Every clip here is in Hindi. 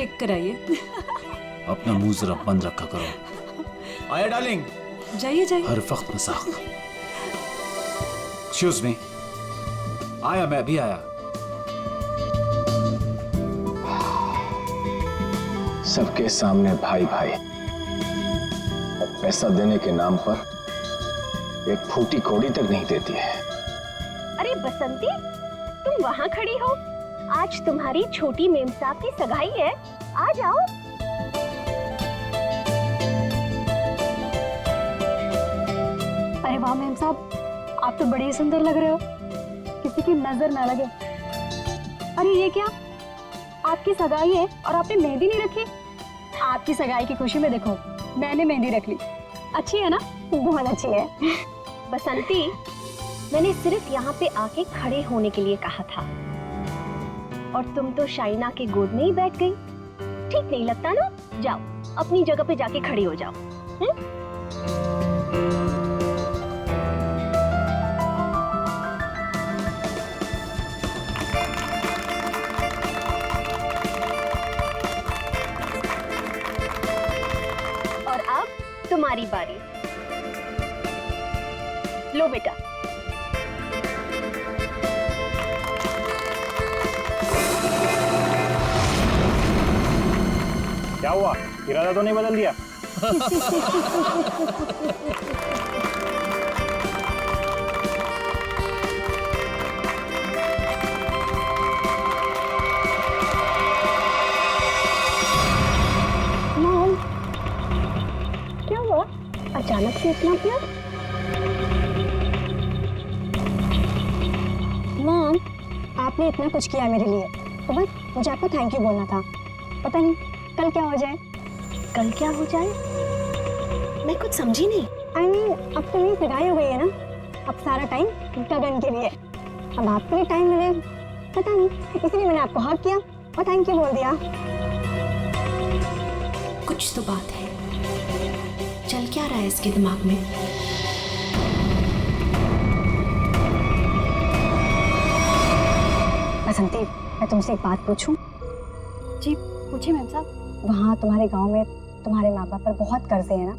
टिक कराइए। अपना मुंह जरा बंद रखा करो। आया डार्लिंग? जाइए जाइए। हर वक्त मजाक। Excuse me. आया, मैं भी आया। सबके सामने भाई भाई, और पैसा देने के नाम पर एक फूटी कौड़ी तक नहीं देती है। अरे बसंती, तुम वहाँ खड़ी हो? आज तुम्हारी छोटी मेम साहब की सगाई है, आ जाओ। अरे वाह मेम साहब, आप तो बड़ी सुंदर लग रहे हो, किसी की नजर ना लगे। अरे ये क्या, आपकी सगाई है और आपने मेहंदी नहीं रखी? आपकी सगाई की खुशी में देखो मैंने मेहंदी रख ली। अच्छी है ना? बहुत अच्छी है। बसंती, मैंने सिर्फ यहाँ पे आके खड़े होने के लिए कहा था, और तुम तो शाइना के गोद में ही बैठ गई। ठीक नहीं लगता ना? जाओ अपनी जगह पे जाके खड़ी हो जाओ। और अब तुम्हारी बारी। लो बेटा। क्या हुआ, इरादा तो नहीं बदल दिया? मॉम, क्या हुआ? अचानक से इतना प्यार? मॉम, आपने इतना कुछ किया मेरे लिए, तो बस मुझे आपको थैंक यू बोलना था। पता नहीं कल क्या हो जाए। कल क्या हो जाए? मैं कुछ समझी नहीं। I mean, अब तो मेरी सगाई हो गई है ना, अब सारा टाइम गगन के लिए। अब आपके लिए टाइम मिले, पता नहीं, इसलिए मैंने आपको हक किया और थैंक यू बोल दिया। कुछ तो बात है, चल क्या रहा है इसके दिमाग में? बसंती, मैं तुमसे एक बात पूछूं? जी पूछिए मैम साहब। वहाँ तुम्हारे गांव में तुम्हारे माँ बाप पर बहुत कर्जे हैं ना,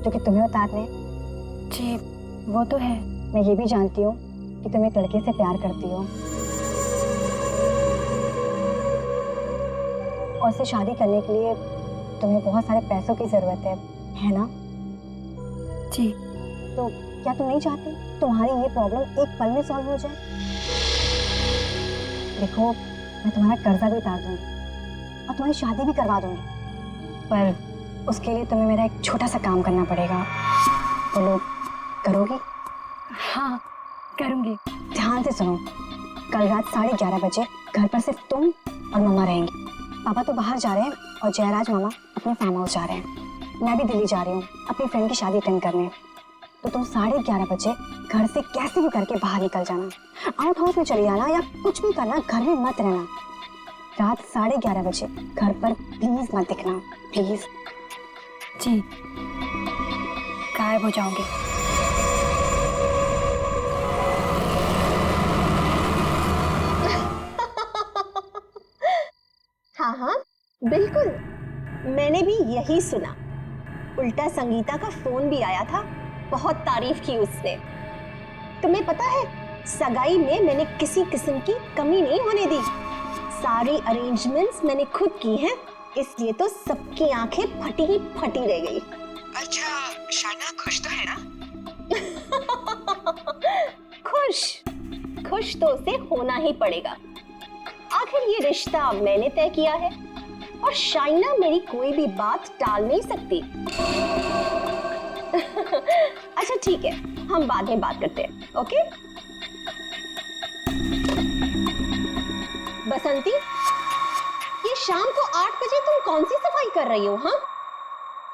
जो कि तुम्हें उतारने हैं? जी वो तो है। मैं ये भी जानती हूँ कि तुम एक लड़के से प्यार करती हो और उससे शादी करने के लिए तुम्हें बहुत सारे पैसों की जरूरत है ना? जी। तो क्या तुम नहीं चाहती तुम्हारी ये प्रॉब्लम एक पल में सॉल्व हो जाए? देखो, मैं तुम्हारा कर्जा भी उतार दूंगी और तुम्हारी शादी भी करवा दूंगी, पर उसके लिए तुम्हें मेरा एक छोटा सा काम करना पड़ेगा। बोलो, करोगी? हाँ करूंगी। ध्यान से सुनो, कल रात 11:30 बजे घर पर सिर्फ तुम और मम्मा रहेंगी। पापा तो बाहर जा रहे हैं और जयराज मामा अपने फार्म हाउस जा रहे हैं। मैं भी दिल्ली जा रही हूँ अपनी फ्रेंड की शादी अटेंड करने। तो तुम 11:30 बजे घर से कैसे भी करके बाहर निकल जाना, आउट हाउस में चली जाना या कुछ भी करना, घर में मत रहना। रात 11:30 बजे घर पर प्लीज मत दिखना, प्लीज। जी, गायब हो जाओगे। हाँ हाँ बिल्कुल, मैंने भी यही सुना। उल्टा संगीता का फोन भी आया था, बहुत तारीफ की उसने। तुम्हें पता है, सगाई में मैंने किसी किस्म की कमी नहीं होने दी। सारी अरेंजमेंट्स मैंने खुद की हैं, इसलिए तो सबकी आंखें फटी ही फटी रह गई। अच्छा, शाइना खुश तो है ना? खुश तो उसे होना ही पड़ेगा। आखिर ये रिश्ता मैंने तय किया है और शाइना मेरी कोई भी बात टाल नहीं सकती। अच्छा ठीक है, हम बाद में बात करते हैं, ओके? बसंती, ये शाम को 8 बजे तुम कौन सी सफाई कर रही हो? हाँ,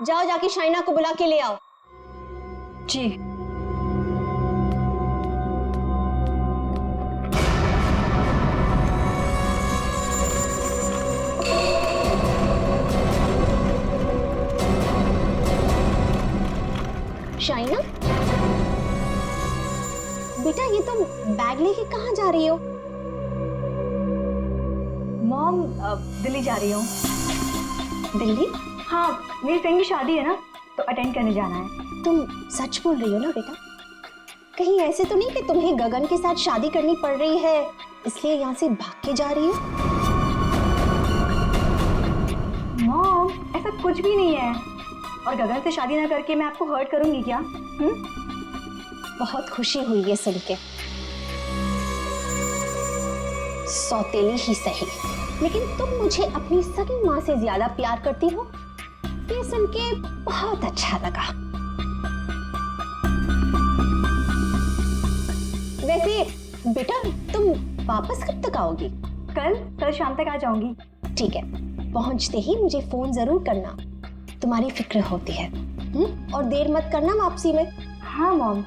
जाओ जाके शाइना को बुला के ले आओ। जी। शाइना, बेटा ये तुम बैग लेके कहाँ जा रही हो? मॉम, दिल्ली जा रही हूँ। दिल्ली? हाँ, मेरी फ्रेंड की शादी है ना, तो अटेंड करने जाना है। तुम सच बोल रही हो ना बेटा? कहीं ऐसे तो नहीं कि तुम्हें गगन के साथ शादी करनी पड़ रही है इसलिए यहाँ से भाग के जा रही हो? मॉम, ऐसा कुछ भी नहीं है। और गगन से शादी ना करके मैं आपको हर्ट करूंगी क्या? बहुत खुशी हुई ये सुन के। सौतेली ही सही, लेकिन तुम मुझे अपनी सगी माँ से ज्यादा प्यार करती हो, ये सुन के बहुत अच्छा लगा। वैसे बेटा तुम वापस कब तक आओगी? कल शाम तक आ जाऊंगी। ठीक है, पहुंचते ही मुझे फोन जरूर करना, तुम्हारी फिक्र होती है। और देर मत करना वापसी में। हाँ मॉम,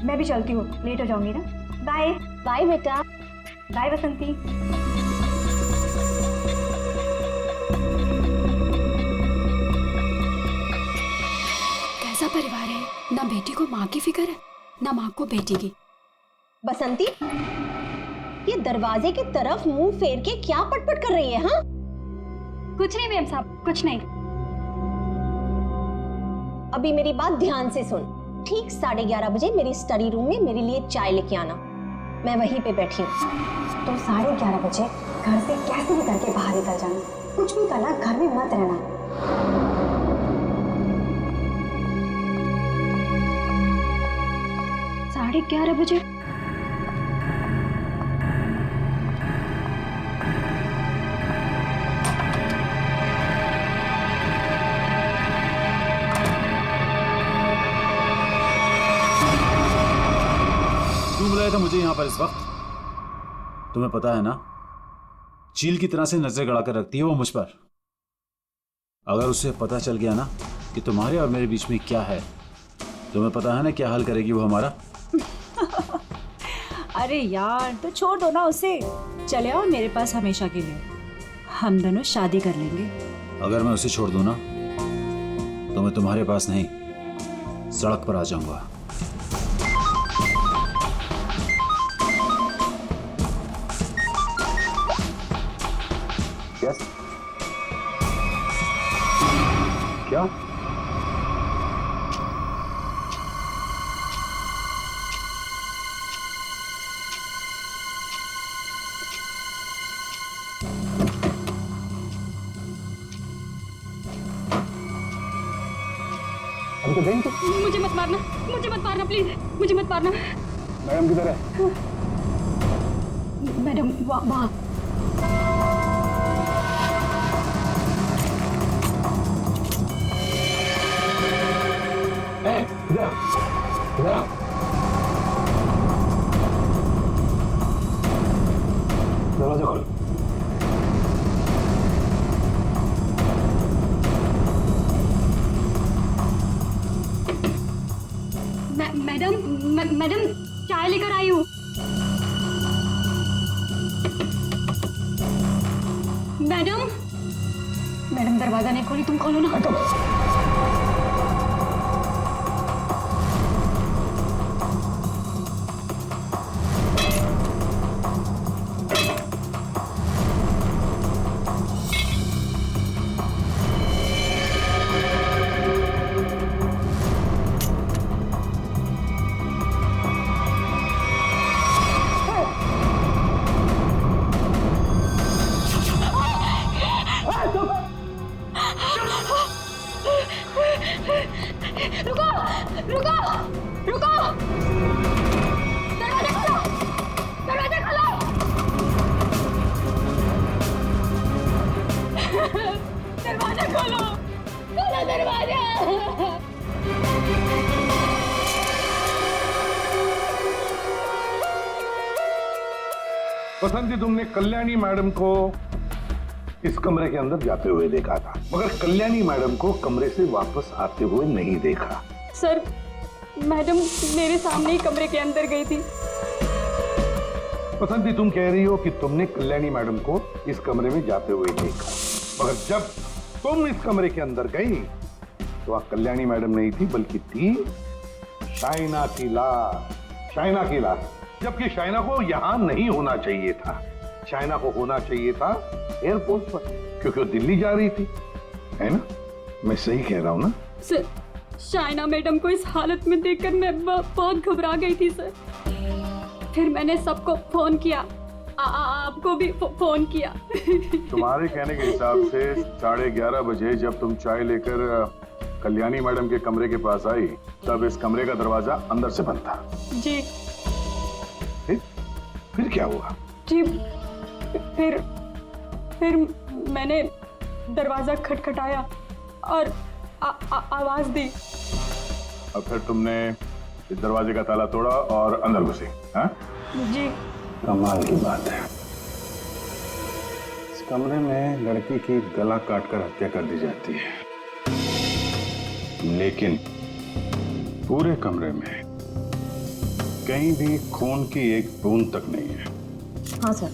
मैं भी चलती हूँ, लेट हो जाऊंगी ना। बाय। बाय बेटा। बाय बसंती। कैसा परिवार है, ना बेटी को माँ की फिक्र है ना माँ को बेटी की। बसंती, ये दरवाजे की तरफ मुंह फेर के क्या पटपट कर रही है? हाँ, कुछ नहीं मैम साहब, कुछ नहीं। अभी मेरी बात ध्यान से सुन। ठीक 11:30 बजे मेरी स्टडी रूम में मेरे लिए चाय लेके आना, मैं वहीं पे बैठी हूँ। तो 11:30 बजे घर से कैसे भी करके बाहर निकल जाना, कुछ भी करना, घर में मत रहना। 11:30 बजे? क्यों बुलाया था मुझे यहाँ पर इस वक्त? तुम्हें पता है ना, चील की तरह से नजर गड़ाकर रखती है वो मुझ पर। अगर उसे पता चल गया ना कि तुम्हारे और मेरे बीच में क्या है, तुम्हें पता है ना क्या हाल करेगी वो हमारा। अरे यार, तो छोड़ दो ना उसे, चले आओ मेरे पास हमेशा के लिए, हम दोनों शादी कर लेंगे। अगर मैं उसे छोड़ दूं ना तो मैं तुम्हारे पास नहीं, सड़क पर आ जाऊंगा। यस। क्या? हम तो गई थी। मुझे मत मारना, मुझे मत मारना प्लीज, मुझे मत मारना। मैडम किधर है? मैडम वहाँ। दरवाजा खोल। मैडम चाय लेकर आई हूँ। मैडम दरवाजा नहीं खोली, तुम खोलो ना। रुको! दरवाजा खोलो! दरवाजा खोलो! खोलो दरवाजा! बसंती, तुमने कल्याणी मैडम को इस कमरे के अंदर जाते हुए देखा था, मगर कल्याणी मैडम को कमरे से वापस आते हुए नहीं देखा। सर, मैडम मेरे सामने ही कमरे के अंदर गई थी। बसंती, तुम कह रही हो कि तुमने कल्याणी मैडम को इस कमरे में जाते हुए देखा, मगर जब तुम इस कमरे के अंदर गई तो वह कल्याणी मैडम नहीं थी, बल्कि थी शाइना की लाश। शाइना की लाश, जबकि शाइना को यहां नहीं होना चाहिए था। शाइना को होना चाहिए था एयरपोर्ट पर, क्योंकि वो दिल्ली जा रही थी। है ना? मैं सही कह रहा हूँ ना? सर, शाइना मैडम को इस हालत में देखकर मैं बहुत घबरा गई थी सर। फिर मैंने सबको फोन किया, आपको भी फोन किया। तुम्हारे कहने के हिसाब से 11:30 बजे जब तुम चाय लेकर कल्याणी मैडम के कमरे के पास आई, तब इस कमरे का दरवाजा अंदर से बंद था। जी। फिर क्या हुआ? जी, फिर मैंने दरवाजा खटखटाया और आवाज दी। और फिर तुमने इस दरवाजे का ताला तोड़ा और अंदर घुसी? हाँ? जी। कमाल की बात है। इस कमरे में लड़की की गला काटकर हत्या कर दी जाती है, लेकिन पूरे कमरे में कहीं भी खून की एक बूंद तक नहीं है। हाँ सर,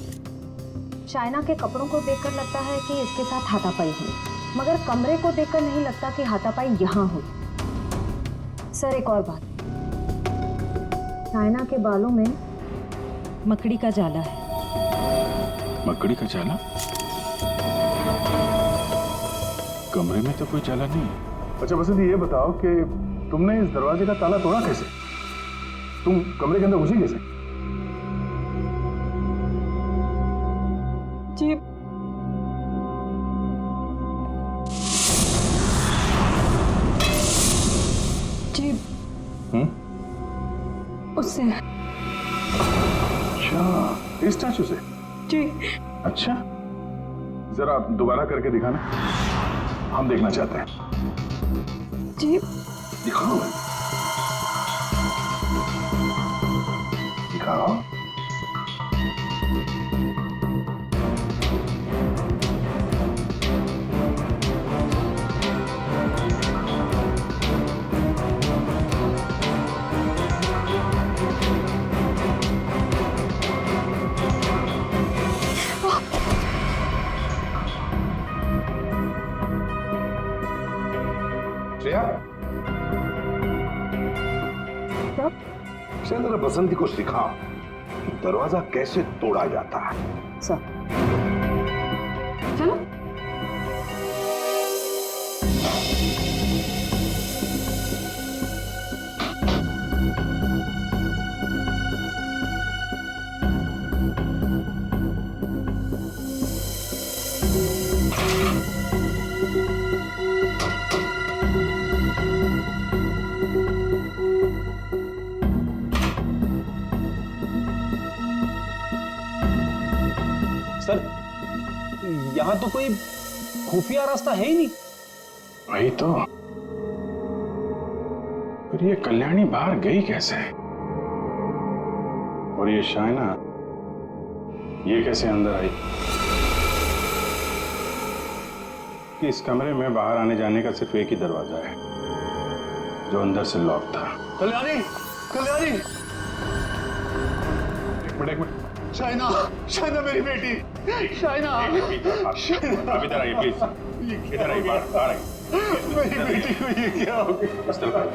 शाइना के कपड़ों को देखकर लगता है कि इसके साथ हाथापाई हुई, मगर कमरे को देखकर नहीं लगता कि हाथापाई यहाँ हुई। सर एक और बात, शाइना के बालों में मकड़ी का जाला है। मकड़ी का जाला? कमरे में तो कोई जाला नहीं है। अच्छा वैसे ये बताओ कि तुमने इस दरवाजे का ताला तोड़ा कैसे? तुम कमरे के अंदर घुसी कैसे? जी, उससे। अच्छा, इस स्टैचू से? जी। अच्छा, जरा दोबारा करके दिखाना, हम देखना चाहते हैं। जी। दिखाओ, दिखाओ। जरा बसंती को सिखाओ कि दरवाजा कैसे तोड़ा जाता है। सर चलो। सर, यहाँ तो कोई खुफिया रास्ता है ही नहीं। वही तो, फिर ये कल्याणी बाहर गई कैसे? और ये शाइना, ये कैसे अंदर आई? कि इस कमरे में बाहर आने जाने का सिर्फ एक ही दरवाजा है, जो अंदर से लॉक था। कल्याणी, कल्याणी, एक मिनट। शाइना, शाइना मेरी बेटी, शाइना, आप इधर आइए प्लीज, इधर आइए, बाहर आइए। मेरी बेटी को ये क्या हो गया? इस तरफ आइए।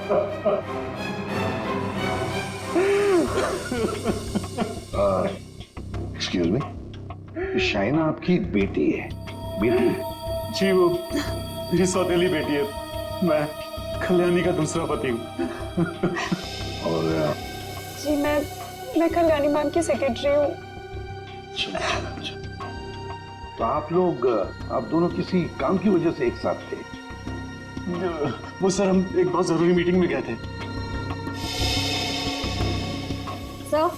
एक्सक्यूज मी, शाइना आपकी बेटी है? बेटी? जी, वो मेरी सौतेली बेटी है। मैं कल्याणी का दूसरा पति हूँ। और जी, मैं कल्याणी मैम की सेक्रेटरी हूँ। तो आप लोग, आप दोनों किसी काम की वजह से एक साथ थे? वो सर, हम एक बहुत जरूरी मीटिंग में गए थे। सर,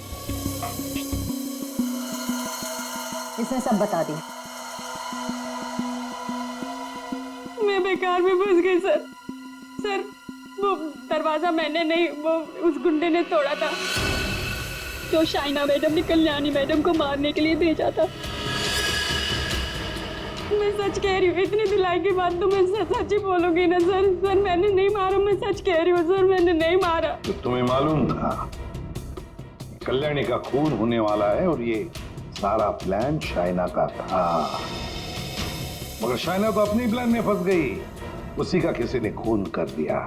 इसने सब बता दिया। मैं बेकार में फंस गई सर। सर, वो दरवाजा मैंने नहीं, वो उस गुंडे ने तोड़ा था, जो शाइना मैडम ने कल्याणी मैडम को मारने के लिए भेजा था। मैं सच कह रही हूँ, इतनी धुलाई के बाद तो मैं सच ही बोलूंगी ना सर। सर, मैंने नहीं मारा, मैं सच कह रही हूँ सर, मैंने नहीं मारा। तो तुम्हें मालूम था कल्याणी का खून होने वाला है और ये सारा प्लान शाइना का था, मगर शाइना तो अपनी प्लान में फंस गई, उसी का किसी ने खून कर दिया।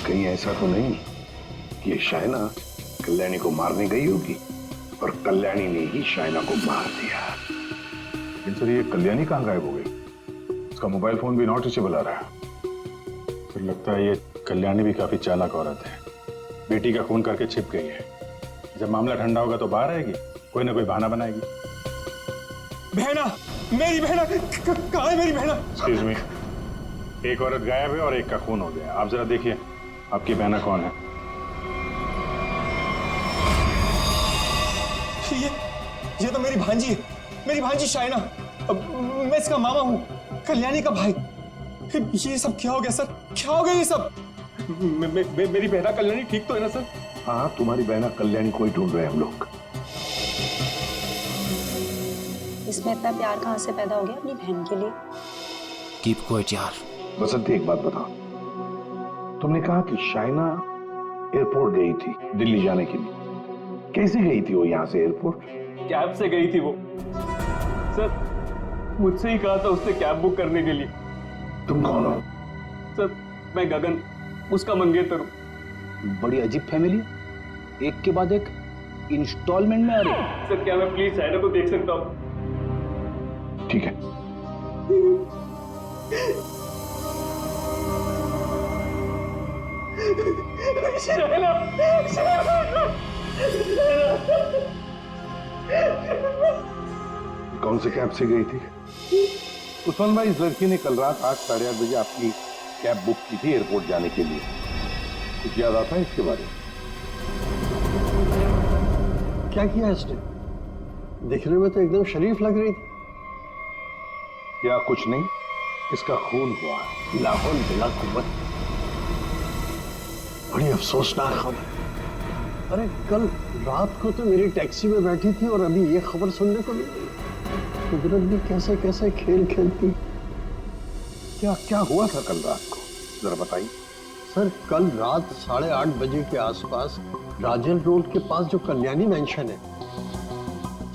कहीं ऐसा तो नहीं कि ये शाइना कल्याणी को मारने गई होगी और कल्याणी ने ही शाइना को मार दिया? लेकिन सर, ये कल्याणी कहाँ गायब हो गई? उसका मोबाइल फोन भी नॉट रीचेबल आ रहा है। फिर लगता है ये कल्याणी भी काफी चालाक औरत है, बेटी का खून करके छिप गई है। जब मामला ठंडा होगा तो बाहर आएगी, कोई ना कोई बहाना बनाएगी। बहना, मेरी बहना कहाँ है? मेरी बहना। एक्सक्यूज मी, एक औरत गायब है और एक का खून हो गया। आप जरा देखिए आपकी बहना कौन है। ये तो मेरी भांजी है, मेरी भांजी शाइना। मैं इसका मामा हूँ, कल्याणी का भाई। ये सब क्या हो गया सर? क्या हो गया ये सब? मेरी बहना कल्याणी ठीक तो है ना सर? हाँ, तुम्हारी बहना कल्याणी को ही ढूंढ रहे हैं हम लोग। इसमें इतना प्यार कहाँ से पैदा हो गया अपनी बहन के लिए? कीप क्वाइट यार। बसंती, एक बात बताओ, तुमने कहा कि शाइना एयरपोर्ट गई थी दिल्ली जाने के लिए। कैसे गई थी वो यहाँ से एयरपोर्ट? कैब से गई थी वो सर। मुझसे ही कहा था उसने कैब बुक करने के लिए। तुम कौन हो? सर, मैं गगन, उसका मंगेतर हूँ। बड़ी अजीब फैमिली है, एक के बाद एक इंस्टॉलमेंट में आ रही है। सर, क्या मैं प्लीज शाइना को देख सकता हूँ? ठीक है। शाइना, कौन से कैब से गई थी? उस्मान भाई, इस लड़की ने कल रात 8 साढ़े 8 बजे आपकी कैब बुक की थी एयरपोर्ट जाने के लिए। कुछ याद आता है इसके बारे में? क्या किया इसने? दिखने में तो एकदम शरीफ लग रही थी। क्या कुछ नहीं, इसका खून हुआ। लाहौल बिला कुव्वत। बड़ी अफसोसनाक खबर। अरे कल रात को तो मेरी टैक्सी में बैठी थी और अभी ये खबर सुनने को मिली। कुदरत भी कैसे कैसे खेल खेलती। क्या क्या हुआ था कल रात को, जरा बताइए। सर, कल रात 8:30 बजे के आसपास राजन रोड के पास जो कल्याणी मैंशन है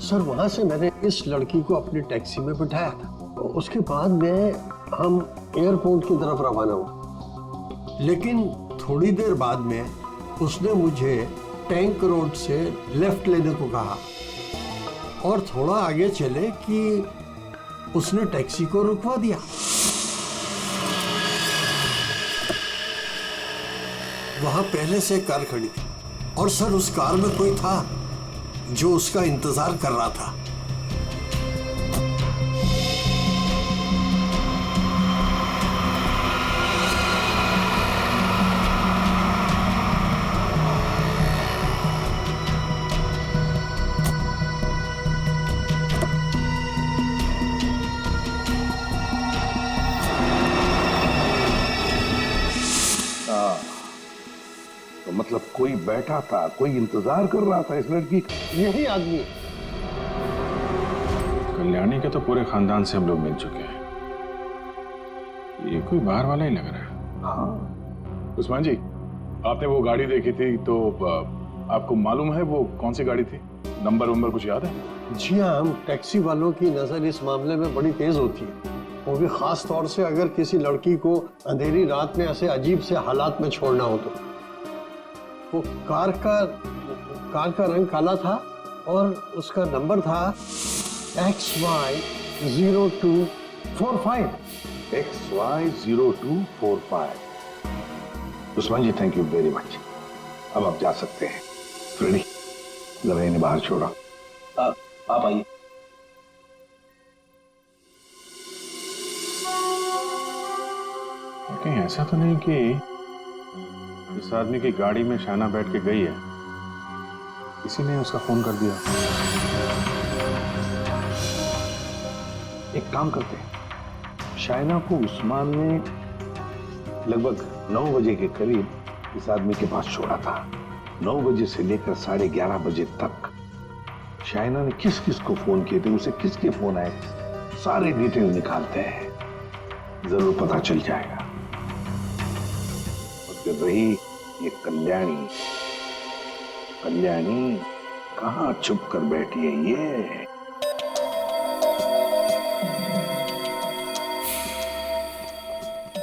सर, वहां से मैंने इस लड़की को अपनी टैक्सी में बिठाया था। उसके बाद हम एयरपोर्ट की तरफ रवाना हुए। लेकिन थोड़ी देर बाद में उसने मुझे टैंक रोड से लेफ्ट लेने को कहा और थोड़ा आगे चले कि उसने टैक्सी को रुकवा दिया। वहां पहले से कार खड़ी थी और सर उस कार में कोई था जो उसका इंतजार कर रहा था। तो मतलब कोई बैठा था, कोई इंतजार कर रहा था इस लड़की का। यही आदमी है। कल्याणी के तो पूरे खानदान से हम लोग मिल चुके हैं, ये कोई बाहर वाला ही लग रहा है। हाँ। उस्मान जी, आपने वो गाड़ी देखी थी तो आपको मालूम है वो कौन सी गाड़ी थी? नंबर कुछ याद है? जी हाँ, हम टैक्सी वालों की नजर इस मामले में बड़ी तेज होती है, वो भी खास तौर से अगर किसी लड़की को अंधेरी रात में ऐसे अजीब से हालात में छोड़ना हो तो। वो कार का रंग काला था और उसका नंबर था XY0245। XY0245। Usman ji, thank you very much. अब आप जा सकते हैं। फ्रेडी, जरा इन्हें बाहर छोड़ा। आप आइए। कहीं ऐसा तो नहीं कि इस आदमी की गाड़ी में शाइना बैठ के गई है, किसी ने उसका फोन कर दिया? एक काम करते हैं, शाइना को उस्मान ने लगभग 9 बजे के करीब इस आदमी के पास छोड़ा था। 9 बजे से लेकर 11:30 बजे तक शाइना ने किस किस को फोन किए थे, उसे किसके फोन आए, सारे डिटेल निकालते हैं, जरूर पता चल जाएगा। और फिर रही ये कल्याणी कहां छुप कर बैठी है ये?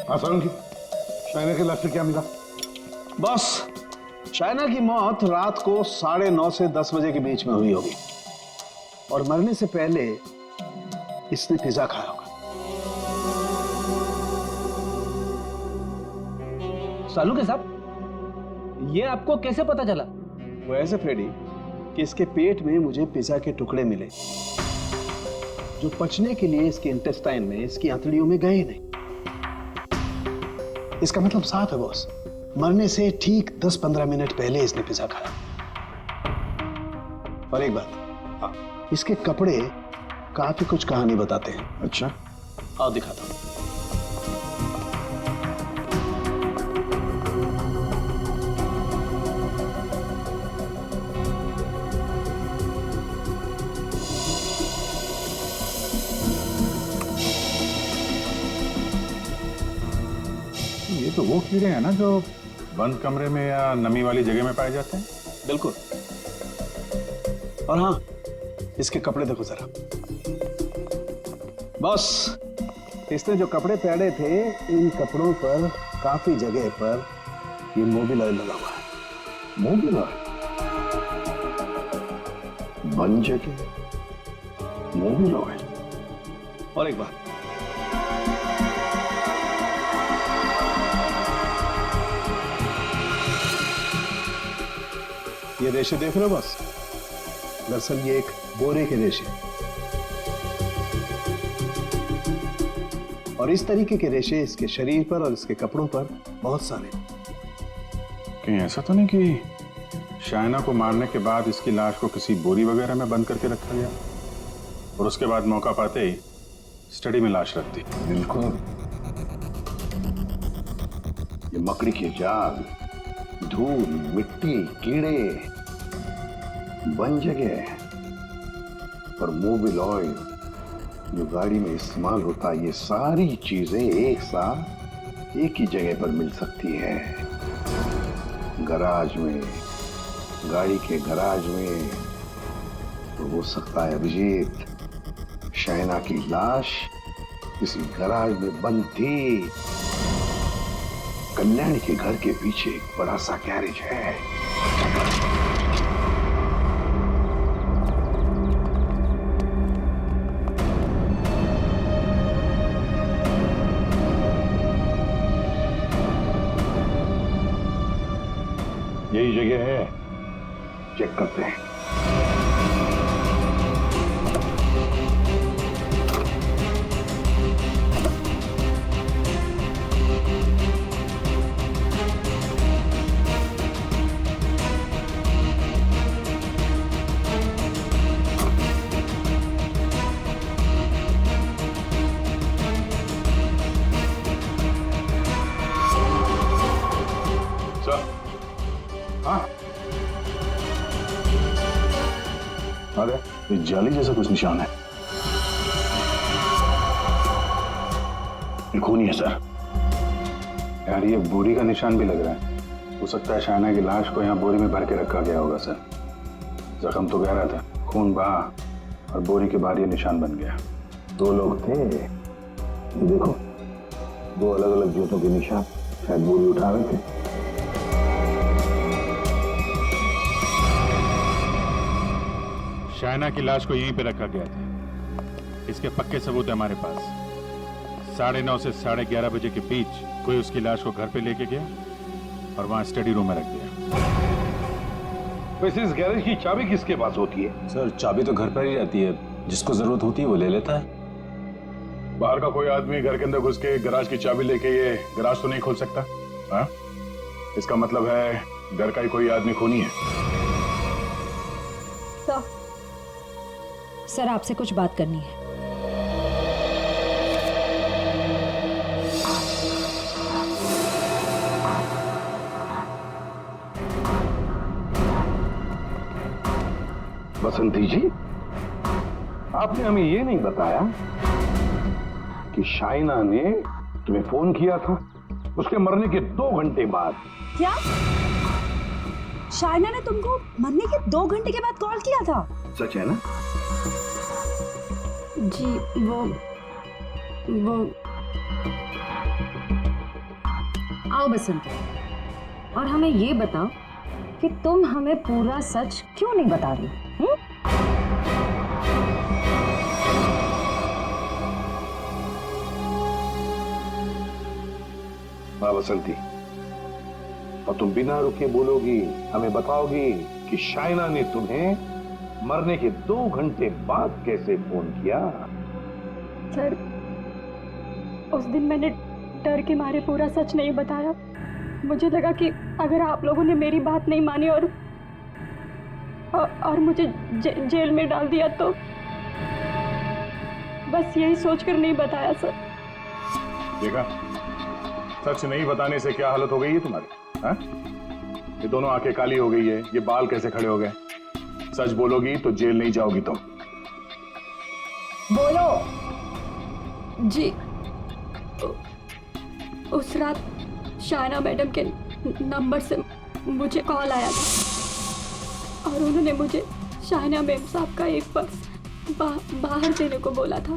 आसान की शाइना के लाश से क्या मिला? बस शाइना की मौत रात को 9:30 से 10 बजे के बीच में हुई होगी और मरने से पहले इसने पिज्जा खाया होगा। सालू के साहब, ये आपको कैसे पता चला? वो ऐसे फ्रेडी कि इसके पेट में मुझे पिज्जा के टुकड़े मिले जो पचने के लिए इसके इंटेस्टाइन में, इसकी आंतड़ियों में गए नहीं। इसका मतलब साफ है बॉस, मरने से ठीक 10-15 मिनट पहले इसने पिज्जा खाया। और एक बात, इसके कपड़े काफी कुछ कहानी बताते हैं। अच्छा, आओ दिखाता हूं। ये तो वो कीड़े हैं ना जो बंद कमरे में या नमी वाली जगह में पाए जाते हैं? बिल्कुल। और हाँ, इसके कपड़े देखो जरा। बॉस, इसने जो कपड़े पहने थे, इन कपड़ों पर काफी जगह पर ये मोबिल ऑयल लगा हुआ है। Mobil oil? बन जगह मोबिल ऑयल? और एक बात, ये रेशे देख रहे हो बॉस? दरअसल ये एक बोरे के रेशे, और इस तरीके के रेशे इसके शरीर पर और इसके कपड़ों पर बहुत सारे। कहीं ऐसा तो नहीं कि शाइना को मारने के बाद इसकी लाश को किसी बोरी वगैरह में बंद करके रखा गया और उसके बाद मौका पाते ही स्टडी में लाश रख दी? बिल्कुल। ये मकड़ी के जाल, धूल, मिट्टी, कीड़े, बन जगह और मोबिल ऑयल जो गाड़ी में इस्तेमाल होता है, ये सारी चीजें एक साथ एक ही जगह पर मिल सकती है। गराज में, गाड़ी के गराज में। तो हो सकता है अभिजीत, शाइना की लाश किसी गराज में बंद थी। कल्याणी के घर के पीछे एक बड़ा सा गैरेज है। यही जगह है, चेक करते हैं। अरे ये जाली जैसा कुछ निशान है। ये खूनी है सर। यार ये बोरी का निशान भी लग रहा है। हो सकता है शाइना की लाश को यहाँ बोरी में भर के रखा गया होगा सर। जख्म तो गहरा था, खून बहा और बोरी के बाहर ये निशान बन गया। 2 लोग थे, ये देखो 2 अलग अलग जूतों के निशान, शायद बोरी उठा रहे थे। शाइना की लाश को यहीं पे रखा गया था। इसके पक्के सबूत है हमारे पास। 9:30 से 11:30 बजे के बीच कोई उसकी लाश को घर पे लेके गया और वहां स्टडी रूम में रख दिया। वैसे इस गैरेज की चाबी किसके पास होती है? सर चाबी तो घर पर ही रहती है, जिसको जरूरत होती है वो ले लेता है। बाहर का कोई आदमी घर के अंदर घुस के गराज की चाबी लेके ये गराज तो नहीं खोल सकता। हाँ? इसका मतलब है घर का ही कोई आदमी खूनी है। सर आपसे कुछ बात करनी है। बसंती जी, आपने हमें ये नहीं बताया कि शाइना ने तुम्हें फोन किया था उसके मरने के 2 घंटे बाद। क्या? शाइना ने तुमको मरने के 2 घंटे के बाद कॉल किया था? सच है ना? जी वो आओ बसंती, और हमें ये बताओ कि तुम हमें पूरा सच क्यों नहीं बता रही? हाँ बसंती, और तुम बिना रुके बोलोगी, हमें बताओगी कि शाइना ने तुम्हें मरने के 2 घंटे बाद कैसे फोन किया। सर, उस दिन मैंने डर के मारे पूरा सच नहीं बताया। मुझे लगा कि अगर आप लोगों ने मेरी बात नहीं मानी और मुझे जेल में डाल दिया तो बस यही सोचकर नहीं बताया सर। देखा, सच नहीं बताने से क्या हालत हो गई है तुम्हारी, हाँ? ये दोनों आंखें काली हो गई है, ये बाल कैसे खड़े हो गए। सच बोलोगी तो जेल नहीं जाओगी तुम। बोलो जी। उस रात शाइना मैडम के नंबर से मुझे कॉल आया था और उन्होंने मुझे शाइना मैम साहब का एक पर्स बाहर देने को बोला था।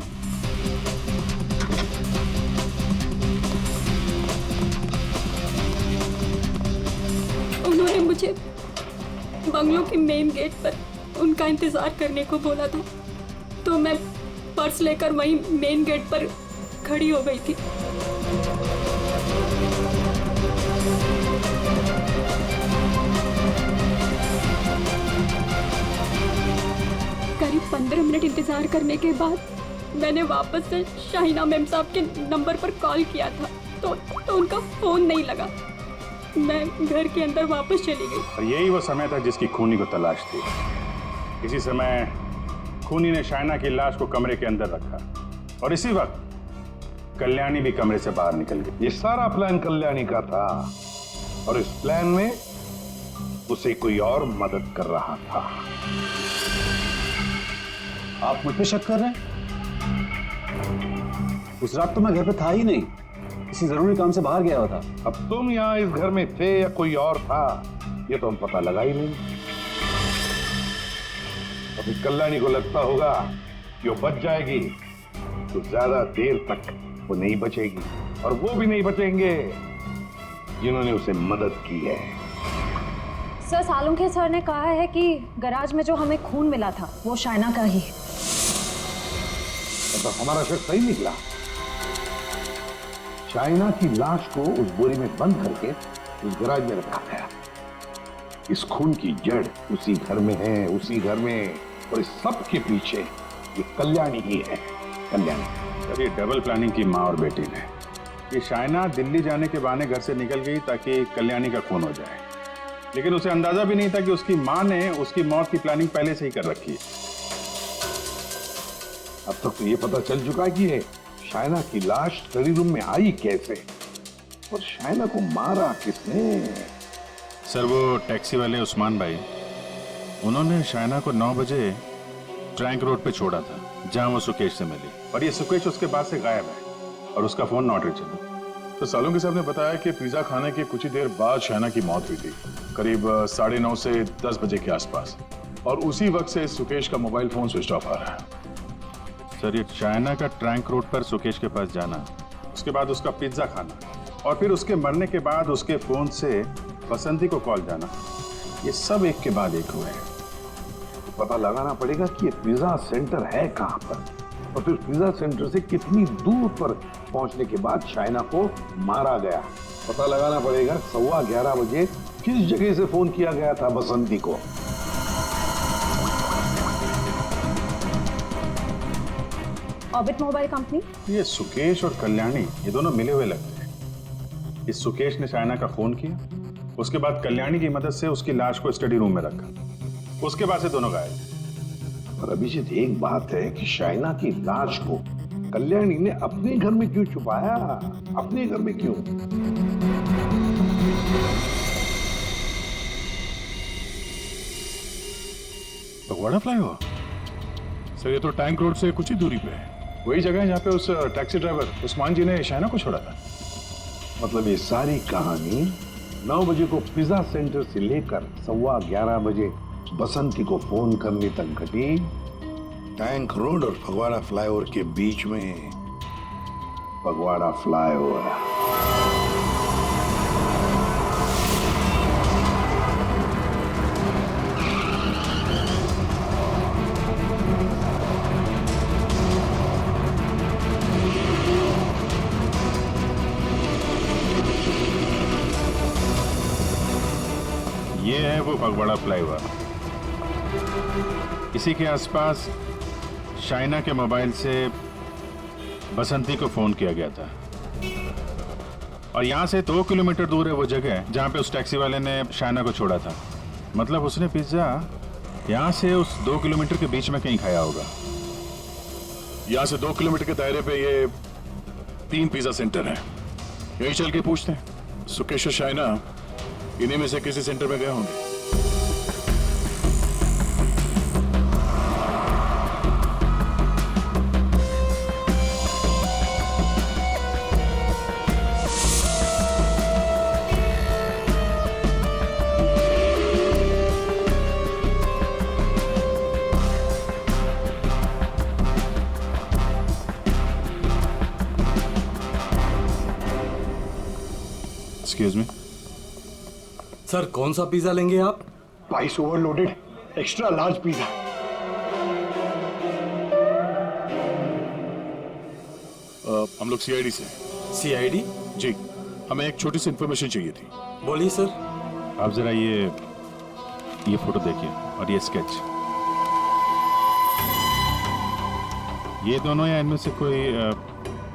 उन्होंने मुझे बंगलों के मेन गेट पर उनका इंतजार करने को बोला था, तो मैं पर्स लेकर वहीं मेन गेट पर खड़ी हो गई थी। करीब 15 मिनट इंतजार करने के बाद मैंने वापस से शाइना मैम साहब के नंबर पर कॉल किया था, तो उनका फोन नहीं लगा। मैं घर के अंदर वापस चली गई। और यही वो समय था जिसकी खूनी को तलाश थी। इसी समय खूनी ने शाइना की लाश को कमरे के अंदर रखा और इसी वक्त कल्याणी भी कमरे से बाहर निकल गई। ये सारा प्लान कल्याणी का था और इस प्लान में उसे कोई और मदद कर रहा था। आप मुझ पे शक कर रहे हैं? उस रात तो मैं घर पे था ही नहीं, किसी जरूरी काम से बाहर गया हुआ था। अब तुम यहाँ इस घर में थे या कोई और था, ये तो हम पता लगा ही नहीं। अभी कल्याणी को लगता होगा कि वो बच जाएगी, तो ज्यादा देर तक वो नहीं बचेगी, और वो भी नहीं बचेंगे जिन्होंने उसे मदद की है। सर, सालुंखे सर ने कहा है कि गैराज में जो हमें खून मिला था वो शाइना का ही है। तो हमारा शक सही निकला। शाइना की लाश को उस बोरी में बंद करके उस गैराज में रखा गया। इस खून की जड़ उसी घर में है, उसी घर में, और इस सब के पीछे ये कल्याणी ही है। कल्याणी। सर, ये डबल प्लानिंग की माँ और बेटी ने। ये शाइना दिल्ली जाने के बहाने घर से निकल गई ताकि कल्याणी का खून हो जाए, लेकिन उसे अंदाजा भी नहीं था कि उसकी माँ ने उसकी मौत की प्लानिंग पहले से ही कर रखी है। अब तक तो ये पता चल चुका है कि ये शाइना की लाश स्टडी रूम में आई कैसे, और शाइना को मारा किसने। सर, वो टैक्सी वाले उस्मान भाई, उन्होंने शाइना को 9 बजे ट्रैंक रोड पे छोड़ा था जहां वो सुकेश से मिली, और ये सुकेश उसके बाद से गायब है और उसका फोन नॉट रीचेबल। तो सालुंखे साहब ने बताया कि पिज्जा खाने के कुछ ही देर बाद शाइना की मौत हुई थी, करीब 9:30 से 10 बजे के आसपास, और उसी वक्त से सुकेश का मोबाइल फोन स्विच ऑफ आ रहा है। सर, ये शाइना का ट्रैंक रोड पर सुकेश के पास जाना, उसके बाद उसका पिज्जा खाना, और फिर उसके मरने के बाद उसके फोन से बसंती को कॉल जाना, ये सब एक के बाद एक हुए हैं। पता लगाना पड़ेगा कि ये पिज्जा सेंटर है कहां पर, और फिर पिज्जा सेंटर से कितनी दूर पर पहुंचने के बाद शाइना को मारा गया। पता लगाना पड़ेगा 11:15 बजे किस जगह से फोन किया गया था बसंती को। Orbit mobile company. ये सुकेश और कल्याणी ये दोनों मिले हुए लगते हैं। इस सुकेश ने शाइना का फोन किया, उसके बाद कल्याणी की मदद से उसकी लाश को स्टडी रूम में रखा, उसके बाद से दोनों गायब। और अभिजीत, एक बात है कि शाइना की लाश को कल्याणी ने अपने घर में क्यों छुपाया? अपने घर में क्यों? भगवाड़ा फ्लाईओवर? सर, ये तो टैंक रोड से कुछ ही दूरी पे है, वही जगह है जहाँ पे उस टैक्सी ड्राइवर उस्मान जी ने शाइना को छोड़ा था। मतलब ये सारी कहानी 9 बजे को पिज्जा सेंटर से लेकर 11:15 बजे बसंती को फोन करने तक घटी टैंक रोड और फगवाड़ा फ्लाईओवर के बीच में। फगवाड़ा फ्लाईओवर। ये है वो फगवाड़ा फ्लाईओवर। इसी के आसपास शाइना के मोबाइल से बसंती को फोन किया गया था और यहाँ से 2 किलोमीटर दूर है वो जगह जहाँ पे उस टैक्सी वाले ने शाइना को छोड़ा था। मतलब उसने पिज्जा यहाँ से उस 2 किलोमीटर के बीच में कहीं खाया होगा। यहाँ से 2 किलोमीटर के दायरे पे ये 3 पिज्जा सेंटर हैं। यहीं चल के पूछते हैं। सुकेश और शाइना इन्हीं में से किसी सेंटर में गए होंगे। एक्सक्यूज मी सर, कौन सा पिज्जा लेंगे आप? Spice overloaded extra large pizza. हम लोग सीआईडी से। सीआईडी? जी, हमें एक छोटी सी इंफॉर्मेशन चाहिए थी। बोलिए सर। आप जरा ये फोटो देखिए और ये स्केच। ये दोनों या इनमें से कोई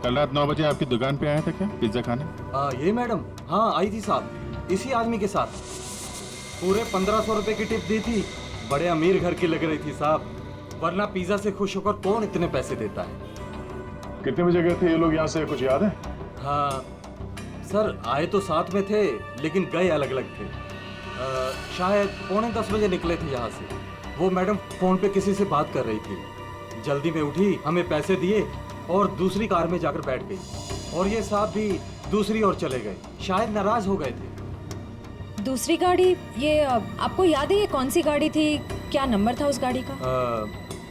कल रात 9 बजे आपकी दुकान पे आया था क्या पिज्जा खाने? ये मैडम, हाँ आई थी साहब, इसी आदमी के साथ। पूरे 1500 रुपए की टिप दी थी। बड़े अमीर घर की लग रही थी साहब, वरना पिज्जा से खुश होकर कौन इतने पैसे देता है। कितने बजे गए थे ये लोग यहाँ से, कुछ याद है? हाँ सर, आए तो साथ में थे लेकिन गए अलग अलग थे। शायद 9:45 बजे निकले थे यहाँ से। वो मैडम फोन पे किसी से बात कर रही थी, जल्दी में उठी, हमें पैसे दिए और दूसरी कार में जाकर बैठ गई। और ये साहब भी दूसरी ओर चले गए, शायद नाराज हो गए थे। दूसरी गाड़ी, ये आपको याद है ये कौन सी गाड़ी थी? क्या नंबर था उस गाड़ी का?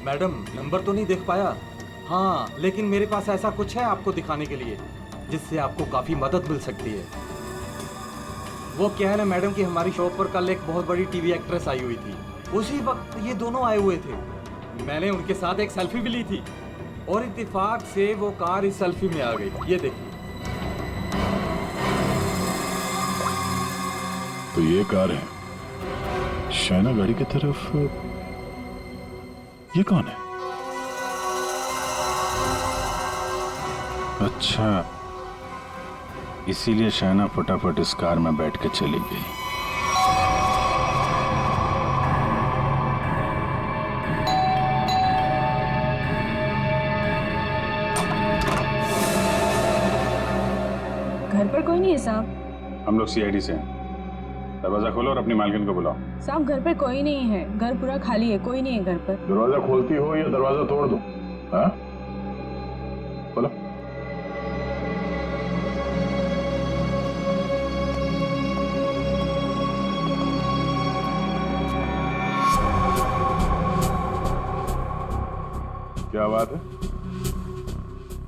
मैडम नंबर तो नहीं देख पाया, हाँ लेकिन मेरे पास ऐसा कुछ है आपको दिखाने के लिए जिससे आपको काफी मदद मिल सकती है। वो क्या है ना मैडम कि हमारी शॉप पर कल एक बहुत बड़ी टीवी एक्ट्रेस आई हुई थी। उसी वक्त ये दोनों आए हुए थे। मैंने उनके साथ एक सेल्फी भी ली थी और इत्तेफाक से वो कार इस सेल्फी में आ गई। ये देखिए। तो ये कार है शाइना गाड़ी की तरफ। ये कौन है? अच्छा, इसीलिए शाइना फटाफट इस कार में बैठ के चली गई। घर पर कोई नहीं है साहब। हम लोग सीआईडी से हैं। दरवाजा खोलो और अपनी मालकिन को बुलाओ। साहब घर पे कोई नहीं है, घर पूरा खाली है, कोई नहीं है घर पर। दरवाजा खोलती हो या दरवाजा तोड़ दो? हाँ बोलो। क्या बात है,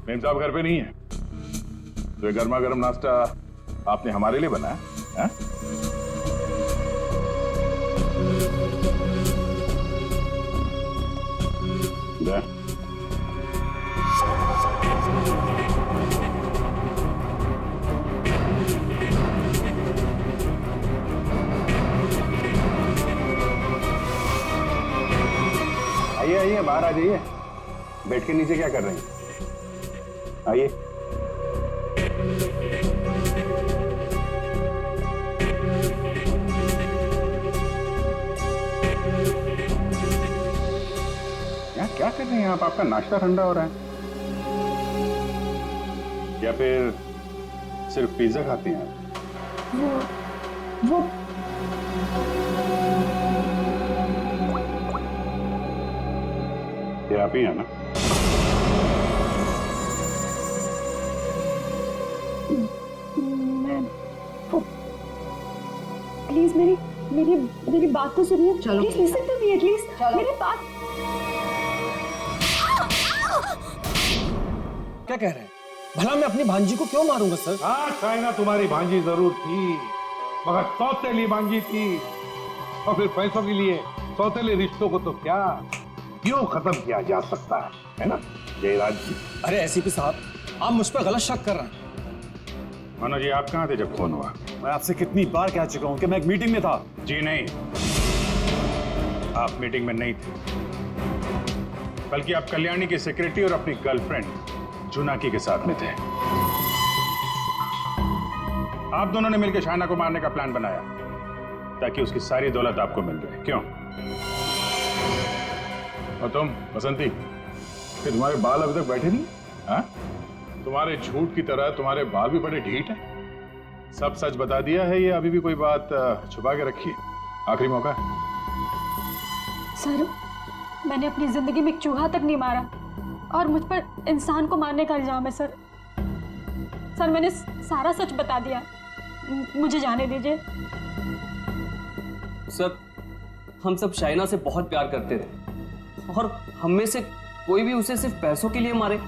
मेम साहब घर पे नहीं है? तो ये गर्मा गर्म नाश्ता आपने हमारे लिए बनाया है? आइए आइए, बाहर आ जाइए। बेड के नीचे क्या कर रही हैं? आइए। क्या कर रहे हैं आप? आपका नाश्ता ठंडा हो रहा है या फिर सिर्फ पिज्जा खाती हैं आप? वो ये आप ही हैं ना? प्लीज मेरी बात तो सुनिए। Please listen to me at least. मेरी बात। क्या कह रहे हैं? भला मैं अपनी भांजी को क्यों मारूंगा सर? हाँ शाइना तुम्हारी भांजी जरूर थी, मगर सौतेली भांजी थी। और फिर पैसों के लिए सौतेले रिश्तों को तो क्या क्यों खत्म किया जा सकता है ना जयराज जी? अरे एसीपी साहब, आप मुझ पर गलत शक कर रहे हैं। मनोज जी, आप कहाँ थे जब फोन हुआ? मैं आपसे कितनी बार कह चुका हूँ कि मैं एक मीटिंग में था। जी नहीं, आप मीटिंग में नहीं थे, बल्कि आप कल्याणी की सेक्रेटरी और अपनी गर्लफ्रेंड जुनाकी के साथ में थे। आप दोनों ने मिलकर शाइना को मारने का प्लान बनाया ताकि उसकी सारी दौलत आपको मिल जाए। क्यों? और तुम बसंती, कि तुम्हारे बाल अभी तक बैठे नहीं? हाँ? तुम्हारे झूठ की तरह तुम्हारे बाल भी बड़े ढीठ हैं। सब सच बता दिया है या अभी भी कोई बात छुपा के रखी है? आखिरी मौका है। सर, मैंने अपनी जिंदगी में एक चूहा तक नहीं मारा और मुझ पर इंसान को मारने का इल्जाम है सर। सर, मैंने सारा सच बता दिया, मुझे जाने दीजिए। सर, हम सब शाइना से बहुत प्यार करते थे और हम में से कोई भी उसे सिर्फ पैसों के लिए मारे,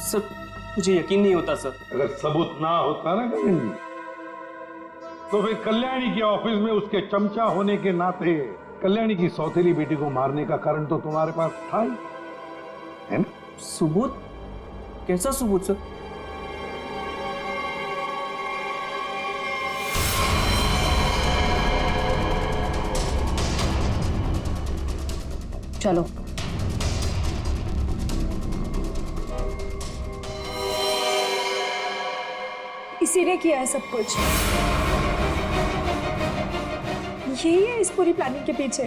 सर मुझे यकीन नहीं होता सर। अगर सबूत ना होता ना गगन जी, तो फिर कल्याणी के ऑफिस में उसके चमचा होने के नाते कल्याणी की सौतेली बेटी को मारने का कारण तो तुम्हारे पास था ही, है ना? सबूत? कैसा सबूत सर? चलो। इसी ने किया है सब कुछ। यही है इस पूरी प्लानिंग के पीछे।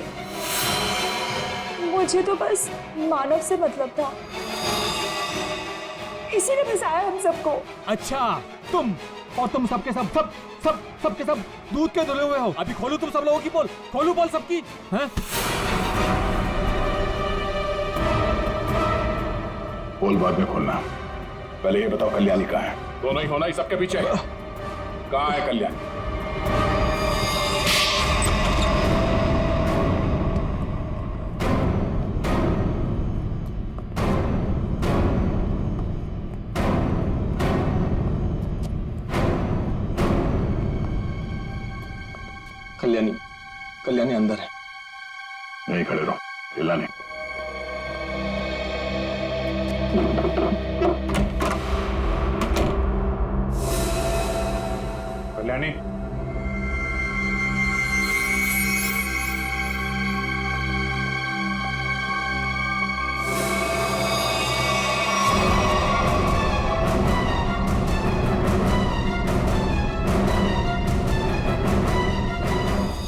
मुझे तो बस मानव से मतलब था, इसी ने फंसाया हम सबको। अच्छा, तुम और तुम सबके सबके सब दूध के धुले हुए हो। अभी खोलू तुम सब लोगों की पोल, खोलू पोल सबकी। हैं? पोल बाद में खोलना, पहले ये बताओ कल्याणी कहाँ है? दोनों ही होना ही सबके पीछे है। कहाँ है कल्याणी? कल्याणी अंदर है। नहीं खड़े रहो, हिला नहीं। कल्याणी,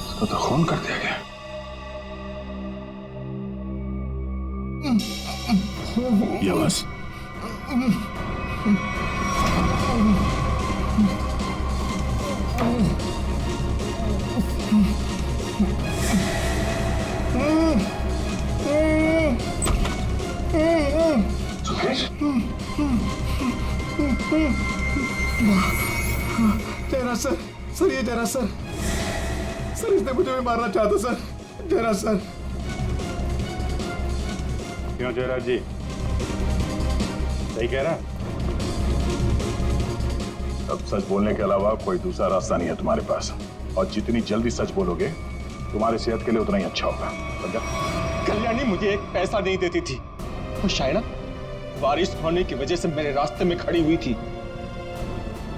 इसको तो खून कर दिया गया। ये बस जयराज सर, सर ये जयराज सर, सर इसने मुझे भी मारना चाहता सर। जयराज सर। क्यों जयराज जी, सही कह रहा? अब सच बोलने के अलावा कोई दूसरा रास्ता नहीं है तुम्हारे पास, और जितनी जल्दी सच बोलोगे तुम्हारी सेहत के लिए उतना ही अच्छा होगा, समझा? कल्याणी मुझे एक पैसा नहीं देती थी, और शायना बारिश होने की वजह से मेरे रास्ते में खड़ी हुई थी।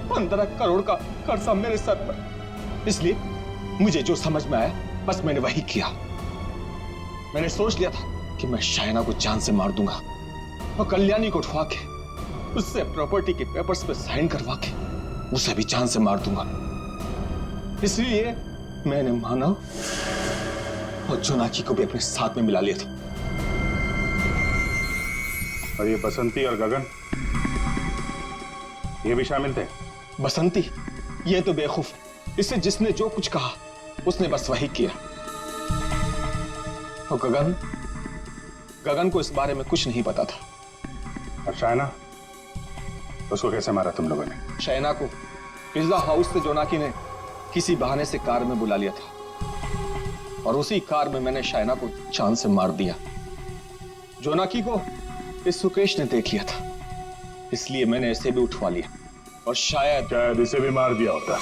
15 करोड़ का कर्जा मेरे सर पर। इसलिए मुझे जो समझ में आया बस मैंने वही किया। मैंने सोच लिया था कि मैं शायना को जान से मार दूंगा और कल्याणी को उठवा के उससे प्रॉपर्टी के पेपर्स पे साइन करवा के उसे भी जान से मार दूंगा। इसलिए मैंने मानव और जोनाकी को भी अपने साथ में मिला लिया था। और ये बसंती और गगन, ये भी शामिल थे? बसंती ये तो बेवकूफ, इससे जिसने जो कुछ कहा उसने बस वही किया। और गगन को इस बारे में कुछ नहीं पता था। और शाइना, उसको कैसे मारा तुम लोगों ने? शाइना को पिज्जा हाउस से जोनाकी ने किसी बहाने से कार में बुला लिया था, और उसी कार में मैंने शाइना को जान से मार दिया। जोनाकी को इस सुकेश ने देख लिया था, इसलिए मैंने इसे भी उठवा लिया, और शायद इसे भी मार दिया होता।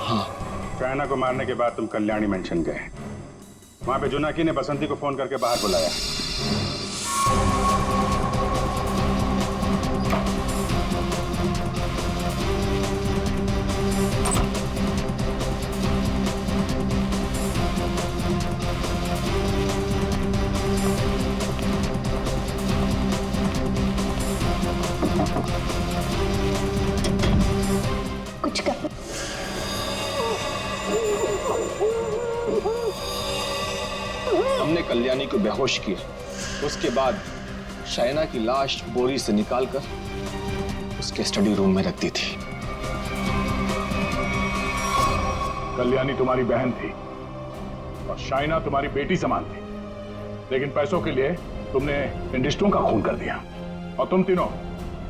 हाँ। शाइना को मारने के बाद तुम कल्याणी मेंशन गए, वहां पे जोनाकी ने बसंती को फोन करके बाहर बुलाया। कल्याणी को बेहोश किया। उसके बाद शाइना की लाश बोरी से निकालकर उसके स्टडी रूम में रख दी थी। कल्याणी तुम्हारी बहन थी और शाइना तुम्हारी बेटी समान थी, लेकिन पैसों के लिए तुमने इन रिश्तों का खून कर दिया। और तुम तीनों,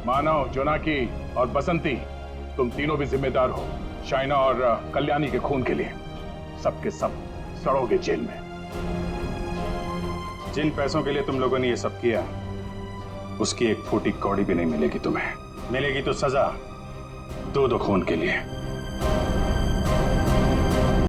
मानव, जोनाकी और बसंती, तुम तीनों भी जिम्मेदार हो शाइना और कल्याणी के खून के लिए। सबके सब सड़ोगे जेल में। जिन पैसों के लिए तुम लोगों ने ये सब किया, उसकी एक फूटी कौड़ी भी नहीं मिलेगी तुम्हें। मिलेगी तो सजा दो खून के लिए।